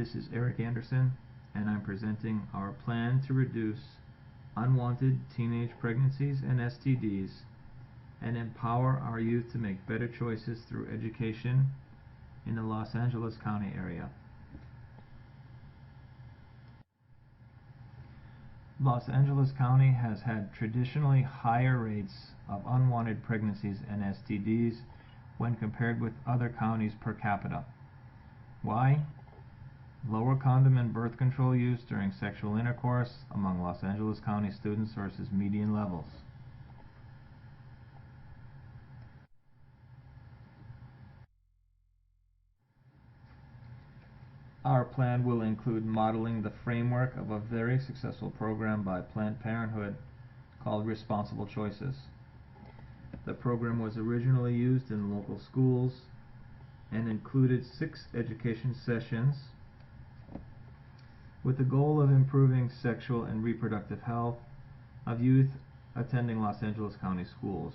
This is Eric Anderson, and I'm presenting our plan to reduce unwanted teenage pregnancies and STDs and empower our youth to make better choices through education in the Los Angeles County area. Los Angeles County has had traditionally higher rates of unwanted pregnancies and STDs when compared with other counties per capita. Why? Lower condom and birth control use during sexual intercourse among Los Angeles County students versus median levels. Our plan will include modeling the framework of a very successful program by Planned Parenthood called Responsible Choices. The program was originally used in local schools and included 6 education sessions with the goal of improving sexual and reproductive health of youth attending Los Angeles County schools,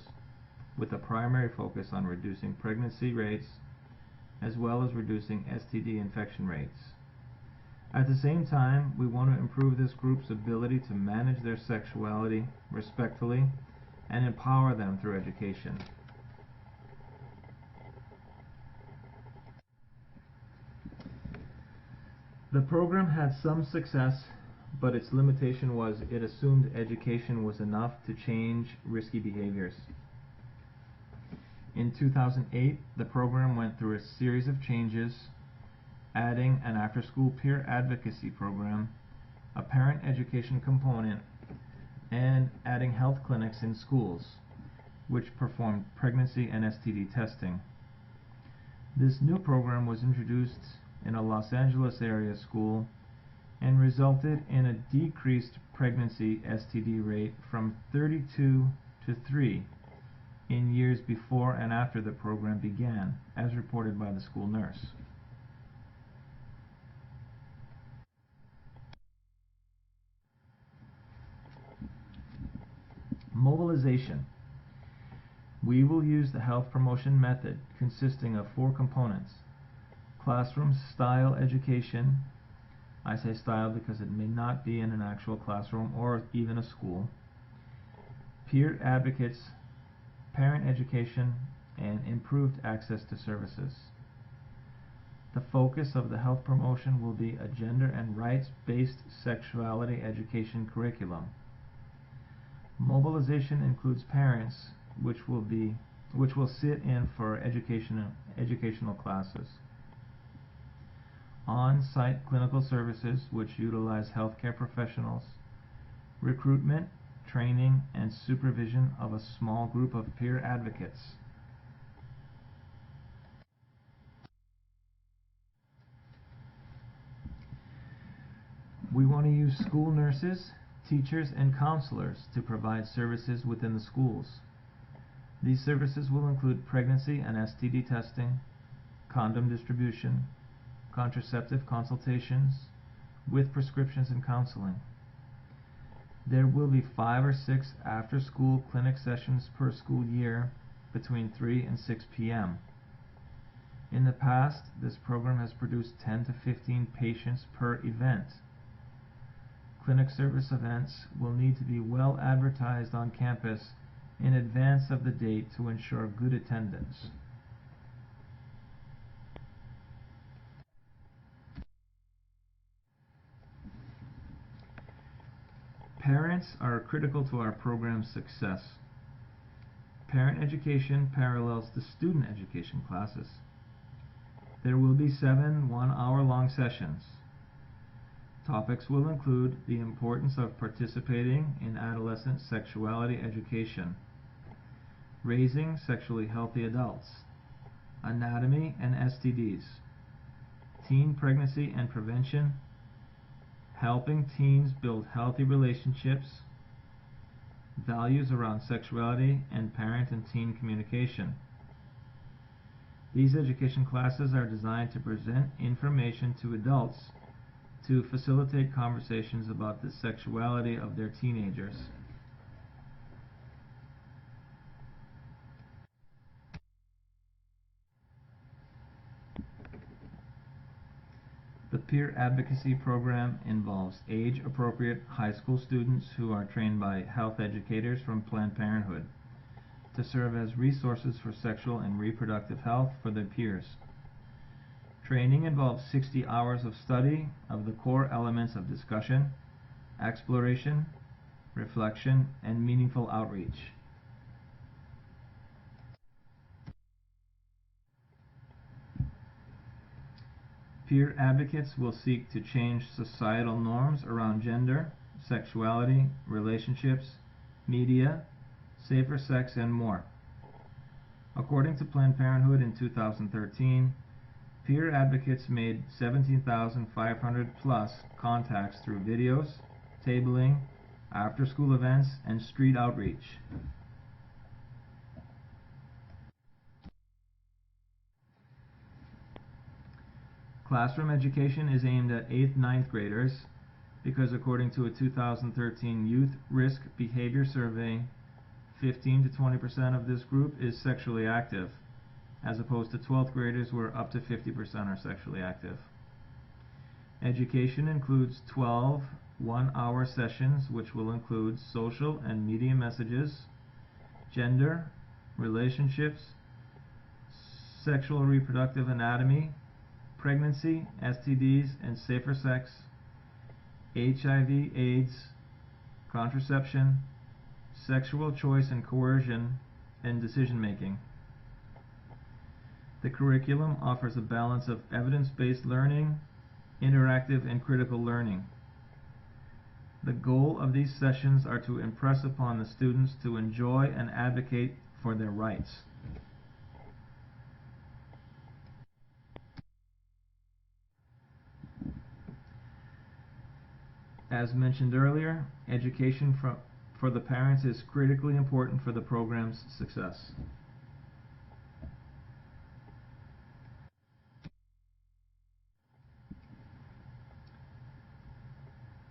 with a primary focus on reducing pregnancy rates as well as reducing STD infection rates. At the same time, we want to improve this group's ability to manage their sexuality respectfully and empower them through education. The program had some success, but its limitation was it assumed education was enough to change risky behaviors. In 2008, the program went through a series of changes, adding an after-school peer advocacy program, a parent education component, and adding health clinics in schools, which performed pregnancy and STD testing. This new program was introduced in a Los Angeles area school and resulted in a decreased pregnancy STD rate from 32 to 3 in years before and after the program began, as reported by the school nurse. Mobilization. We will use the health promotion method consisting of 4 components: classroom style education. I say style because it may not be in an actual classroom or even a school. Peer advocates, parent education, and improved access to services. The focus of the health promotion will be a gender and rights-based sexuality education curriculum. Mobilization includes parents, which will sit in for educational classes. On-site clinical services, which utilize healthcare professionals. Recruitment, training, and supervision of a small group of peer advocates. We want to use school nurses, teachers, and counselors to provide services within the schools. These services will include pregnancy and STD testing, condom distribution, contraceptive consultations, with prescriptions and counseling. There will be 5 or 6 after-school clinic sessions per school year between 3 and 6 p.m. In the past, this program has produced 10 to 15 patients per event. Clinic service events will need to be well advertised on campus in advance of the date to ensure good attendance. Parents are critical to our program's success. Parent education parallels the student education classes. There will be 7 one-hour-long sessions. Topics will include the importance of participating in adolescent sexuality education, raising sexually healthy adults, anatomy and STDs, teen pregnancy and prevention, helping teens build healthy relationships, values around sexuality, and parent and teen communication. These education classes are designed to present information to adults to facilitate conversations about the sexuality of their teenagers. The peer advocacy program involves age-appropriate high school students who are trained by health educators from Planned Parenthood to serve as resources for sexual and reproductive health for their peers. Training involves 60 hours of study of the core elements of discussion, exploration, reflection, and meaningful outreach. Peer advocates will seek to change societal norms around gender, sexuality, relationships, media, safer sex, and more. According to Planned Parenthood in 2013, peer advocates made 17,500 plus contacts through videos, tabling, after-school events, and street outreach. Classroom education is aimed at 8th, 9th graders because according to a 2013 Youth Risk Behavior Survey, 15 to 20% of this group is sexually active, as opposed to 12th graders where up to 50% are sexually active. Education includes 12 one-hour sessions which will include social and media messages, gender, relationships, sexual and reproductive anatomy, pregnancy, STDs and safer sex, HIV, AIDS, contraception, sexual choice and coercion, and decision making. The curriculum offers a balance of evidence-based learning, interactive and critical learning. The goal of these sessions are to impress upon the students to enjoy and advocate for their rights. As mentioned earlier, education for the parents is critically important for the program's success.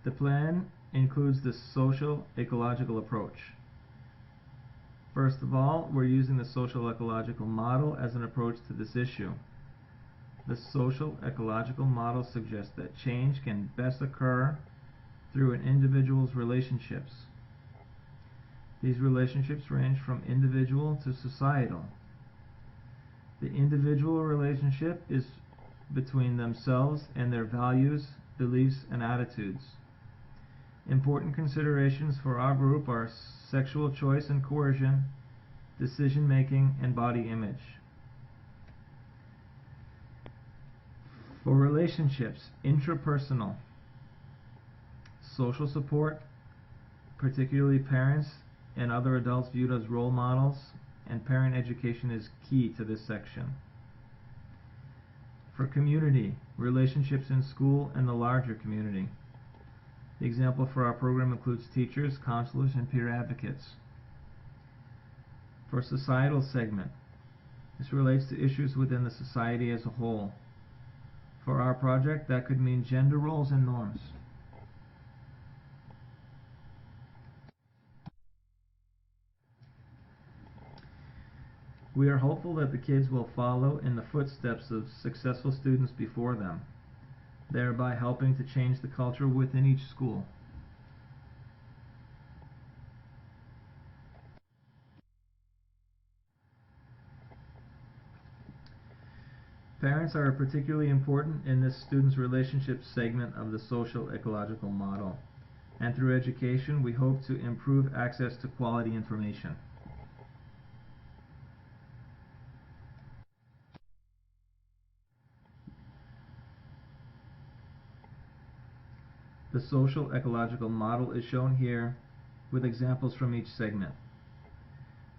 The plan includes the social ecological approach. First of all, we're using the social ecological model as an approach to this issue. The social ecological model suggests that change can best occur through an individual's relationships. These relationships range from individual to societal. The individual relationship is between themselves and their values, beliefs, and attitudes. Important considerations for our group are sexual choice and coercion, decision making, and body image. For relationships, intrapersonal, social support, particularly parents and other adults viewed as role models, and parent education is key to this section. For community, relationships in school and the larger community. The example for our program includes teachers, counselors, and peer advocates. For societal segment, this relates to issues within the society as a whole. For our project, that could mean gender roles and norms. We are hopeful that the kids will follow in the footsteps of successful students before them, thereby helping to change the culture within each school. Parents are particularly important in this student's relationship segment of the social ecological model, and through education we hope to improve access to quality information. The social ecological model is shown here with examples from each segment.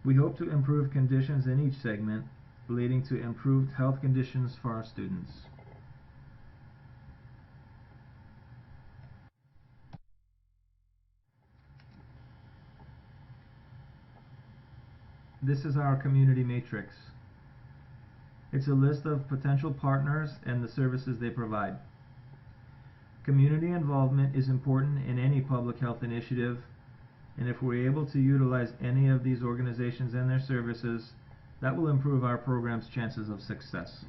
We hope to improve conditions in each segment, leading to improved health conditions for our students. This is our community matrix. It's a list of potential partners and the services they provide. Community involvement is important in any public health initiative, and if we're able to utilize any of these organizations and their services, that will improve our program's chances of success.